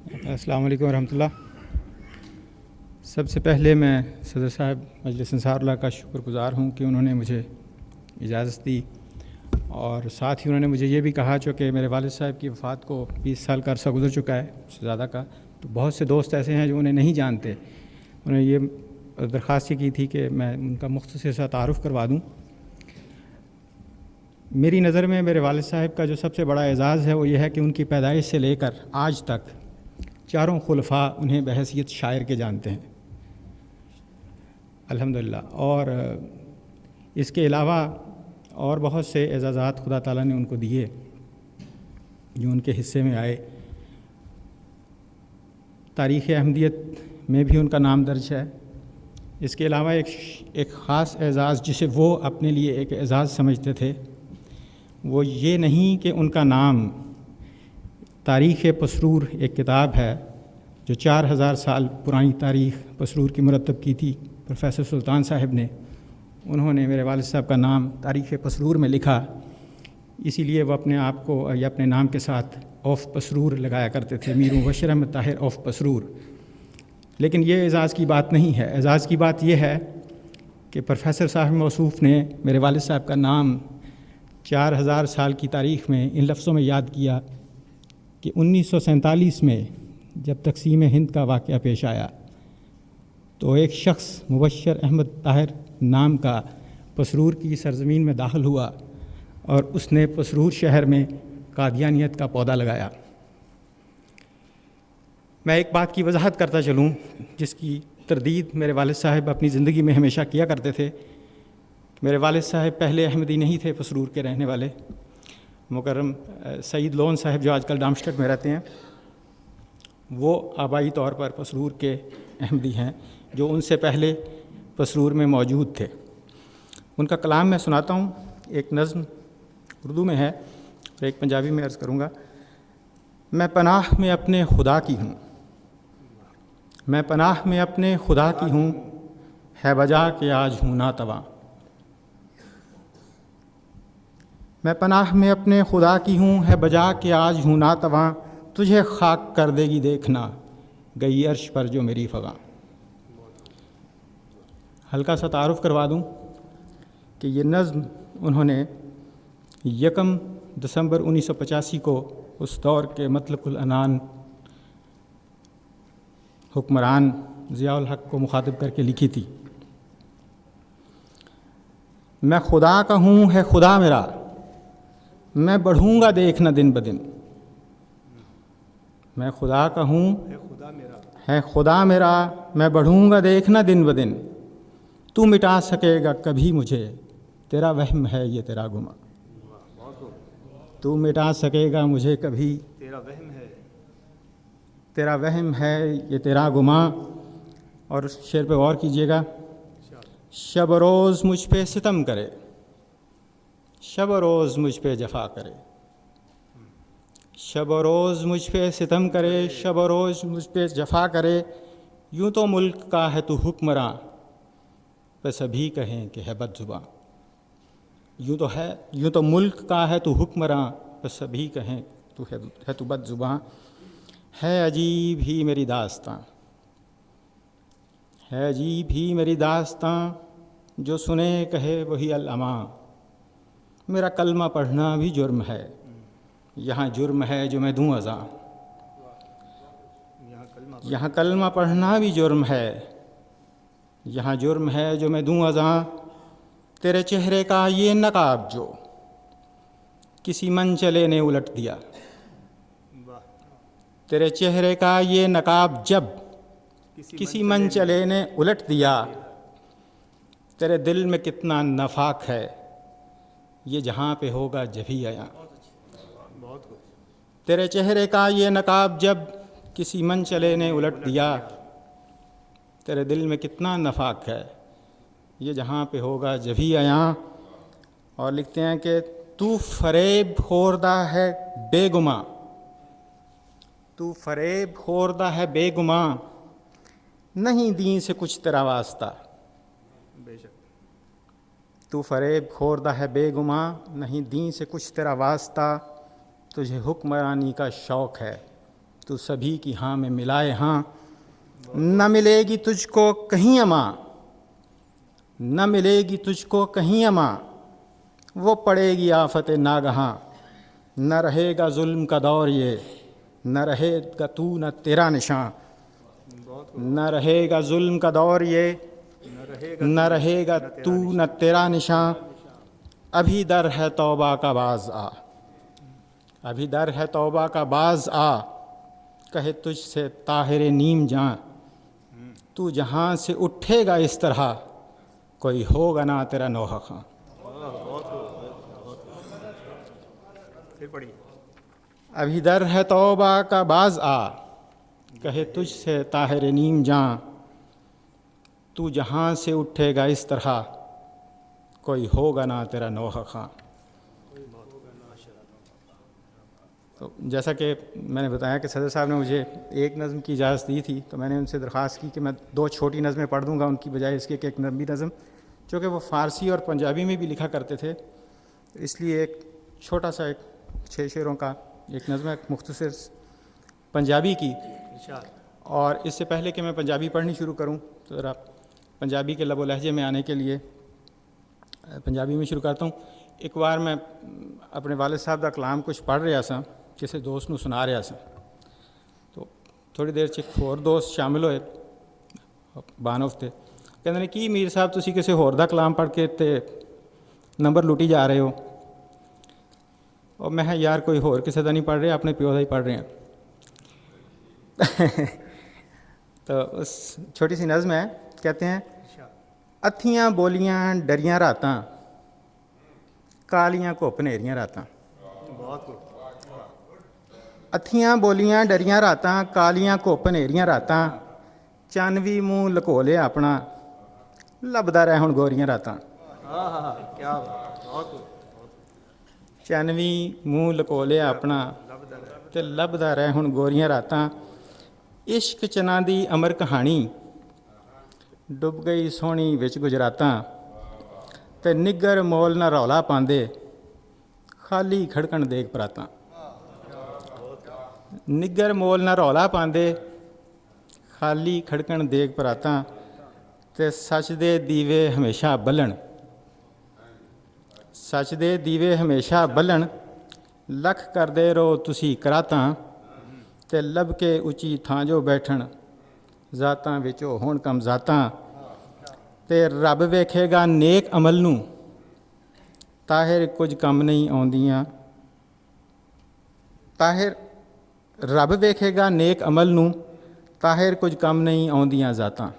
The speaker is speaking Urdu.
السلام علیکم ورحمۃ اللہ۔ سب سے پہلے میں صدر صاحب مجلس انصار اللہ کا شکر گزار ہوں کہ انہوں نے مجھے اجازت دی، اور ساتھ ہی انہوں نے مجھے یہ بھی کہا چونکہ میرے والد صاحب کی وفات کو 20 سال کا عرصہ گزر چکا ہے، اس سے زیادہ کا، تو بہت سے دوست ایسے ہیں جو انہیں نہیں جانتے۔ انہوں نے یہ درخواست کی تھی کہ میں ان کا مختصر سا تعارف کروا دوں۔ میری نظر میں میرے والد صاحب کا جو سب سے بڑا اعزاز ہے وہ یہ ہے کہ ان کی پیدائش سے لے کر آج تک چاروں خلفاء انہیں بحیثیت شاعر کے جانتے ہیں، الحمدللہ۔ اور اس کے علاوہ اور بہت سے اعزازات خدا تعالیٰ نے ان کو دیے جو ان کے حصے میں آئے۔ تاریخ احمدیت میں بھی ان کا نام درج ہے۔ اس کے علاوہ ایک خاص اعزاز جسے وہ اپنے لیے ایک اعزاز سمجھتے تھے، وہ یہ نہیں کہ ان کا نام تاریخ پسرور ایک کتاب ہے جو 4000 سال پرانی تاریخ پسرور کی مرتب کی تھی پروفیسر سلطان صاحب نے، انہوں نے میرے والد صاحب کا نام تاریخ پسرور میں لکھا، اسی لیے وہ اپنے آپ کو یا اپنے نام کے ساتھ آف پسرور لگایا کرتے تھے، میر مبشر احمد طاہر آف پسرور۔ لیکن یہ اعزاز کی بات نہیں ہے، اعزاز کی بات یہ ہے کہ پروفیسر صاحب موصوف نے میرے والد صاحب کا نام 4000 سال کی تاریخ میں ان لفظوں میں یاد کیا کہ 1947 میں جب تقسیم ہند کا واقعہ پیش آیا تو ایک شخص مبشر احمد طاہر نام کا پسرور کی سرزمین میں داخل ہوا اور اس نے پسرور شہر میں قادیانیت کا پودا لگایا۔ میں ایک بات کی وضاحت کرتا چلوں جس کی تردید میرے والد صاحب اپنی زندگی میں ہمیشہ کیا کرتے تھے۔ میرے والد صاحب پہلے احمدی نہیں تھے، پسرور کے رہنے والے۔ مکرم سعید لون صاحب جو آج کل ڈامشٹٹ میں رہتے ہیں، وہ آبائی طور پر پسرور کے احمدی ہیں جو ان سے پہلے پسرور میں موجود تھے۔ ان کا کلام میں سناتا ہوں، ایک نظم اردو میں ہے اور ایک پنجابی میں عرض کروں گا۔ میں پناہ میں اپنے خدا کی ہوں، میں پناہ میں اپنے خدا کی ہوں، ہے بجا کہ آج ہوں ناتواں۔ میں پناہ میں اپنے خدا کی ہوں، ہے بجا کہ آج ہوں ناتواں، تجھے خاک کر دے گی دیکھنا گئی عرش پر جو میری فغاں۔ ہلکا سا تعارف کروا دوں کہ یہ نظم انہوں نے 1 دسمبر 1985 کو اس دور کے مطلق العنان حکمران ضیاء الحق کو مخاطب کر کے لکھی تھی۔ میں خدا کا ہوں ہے خدا میرا، میں بڑھوں گا دیکھنا دن بدن۔ میں خدا کا ہوں ہے خدا میرا، میں بڑھوں گا دیکھنا دن بدن۔ تو مٹا سکے گا کبھی مجھے، تیرا وہم ہے یہ تیرا گماں۔ تو مٹا سکے گا مجھے کبھی، تیرا وہم ہے یہ تیرا گماں۔ اور اس شعر پہ غور کیجیے گا۔ شب و روز مجھ پہ ستم کرے، شب و روز مجھ پہ جفا کرے، شب و روز مجھ پہ ستم کرے، شب و روز مجھ پہ جفا کرے۔ یوں تو ملک کا ہے تو حکمراں، پہ سبھی کہیں کہ ہے بد زباں۔ یوں تو ملک کا ہے تو حکمراں، پہ سبھی کہیں تو ہے تو بد زباں۔ ہے عجیب ہی میری داستاں، ہے عجیب ہی میری داستاں، جو سنے کہے وہی الامان۔ میرا کلمہ پڑھنا بھی جرم ہے، یہاں جرم ہے جو میں دوں اذاں۔ یہاں کلمہ پڑھنا بھی جرم ہے، یہاں جرم ہے جو میں دوں اذاں۔ تیرے چہرے کا یہ نقاب جو کسی منچلے نے الٹ دیا، تیرے چہرے کا یہ نقاب جب کسی منچلے نے الٹ دیا، تیرے دل میں کتنا نفاق ہے، یہ جہاں پہ ہوگا جبھی آیا۔ تیرے چہرے کا یہ نقاب جب کسی منچلے نے الٹ دیا، تیرے دل میں کتنا نفاق ہے، یہ جہاں پہ ہوگا جبھی آیا۔ اور لکھتے ہیں کہ تو فریب خوردہ ہے بے گماں، تو فریب خوردہ ہے بے گماں، نہیں دین سے کچھ تیرا واسطہ۔ بے شک تو فریب خوردہ ہے بے گماں، نہیں دین سے کچھ تیرا واسطہ۔ تجھے حکمرانی کا شوق ہے، تو سبھی کی ہاں میں ملائے ہاں، نہ ملے گی تجھ کو کہیں امان، نہ ملے گی تجھ کو کہیں امان، وہ پڑے گی آفت ناگہاں، نہ رہے گا ظلم کا دور یہ، نہ رہے گا تو نہ تیرا نشاں، نہ رہے گا ظلم کا دور یہ، نہ رہے گا تو نہ تیرا نشاں، ابھی در ہے توبہ کا باز آ، ابھی در ہے توبہ کا باز آ، کہے تجھ سے طاہر نیم جاں، تو جہاں سے اٹھے گا اس طرح، کوئی ہوگا نہ تیرا نوحہ خاں۔ ابھی در ہے توبہ کا باز آ، کہے تجھ سے طاہر نیم جاں، تو جہاں سے اٹھے گا اس طرح، کوئی ہوگا نہ تیرا نوحہ خاں۔ تو جیسا کہ میں نے بتایا کہ صدر صاحب نے مجھے ایک نظم کی اجازت دی تھی، تو میں نے ان سے درخواست کی کہ میں 2 چھوٹی نظمیں پڑھ دوں گا ان کی بجائے اس کے کہ ایک لمبی نظم، چونکہ وہ فارسی اور پنجابی میں بھی لکھا کرتے تھے، اس لیے ایک چھوٹا سا ایک 6 شعروں کا ایک نظم ہے مختصر پنجابی کی۔ اور اس سے پہلے کہ میں پنجابی پڑھنی شروع کروں تو ذرا پنجابی کے لب و لہجے میں آنے کے لیے پنجابی میں شروع کرتا ہوں۔ ایک بار میں اپنے والد صاحب دا کلام کچھ پڑھ رہا سا، کسی دوست نو سنا رہا سا، تو تھوڑی دیر ایک ہور دوست شامل ہوئے بانوف تے، کہندے نے کی میر صاحب تسی کسی ہور دا کلام پڑھ کے تے نمبر لوٹی جا رہے ہو، اور میں یار کوئی ہور کسی دا نہیں پڑھ رہے، اپنے پیو دا ہی پڑھ رہے ہیں۔ تو اس چھوٹی سی نظم ہے، کہتے ہیں اتھیاں بولیاں ڈریاں راتاں، کالیاں گھپ نیریاں راتاں، اتھیاں بولیاں ڈریاں راتاں، کالیاں گھپ نیریاں راتاں، چن وی منہ لکو لیا اپنا، لبدا رہ ہن گوریاں راتاں، چن وی منہ لکو لیا اپنا تے لبدا رہ ہن گوریاں راتاں، عشق چنا دی امر کہانی، ڈب گئی سونی وچ گجراتاں، تے نگر مول نہ رولا پاندے، خالی کھڑکن دیگ پراتاں، نگر مول نہ رولا پاندے، خالی کھڑکن دیگ پراتاں، تے سچ دے دیوے ہمیشہ بلن، سچ دے دیوے ہمیشہ بلن، لکھ کردے رو تسی کراتاں، تے لب کے اچھی تھاں جو بیٹھن، ذاتاں وچوں ہون کم ذاتاں، تے رب ویکھے گا نیک عمل نوں، طاہر کچھ کم نہیں آندیاں، طاہر رب ویکھے گا نیک عمل نوں، طاہر کچھ کم نہیں آندیاں ذاتاں۔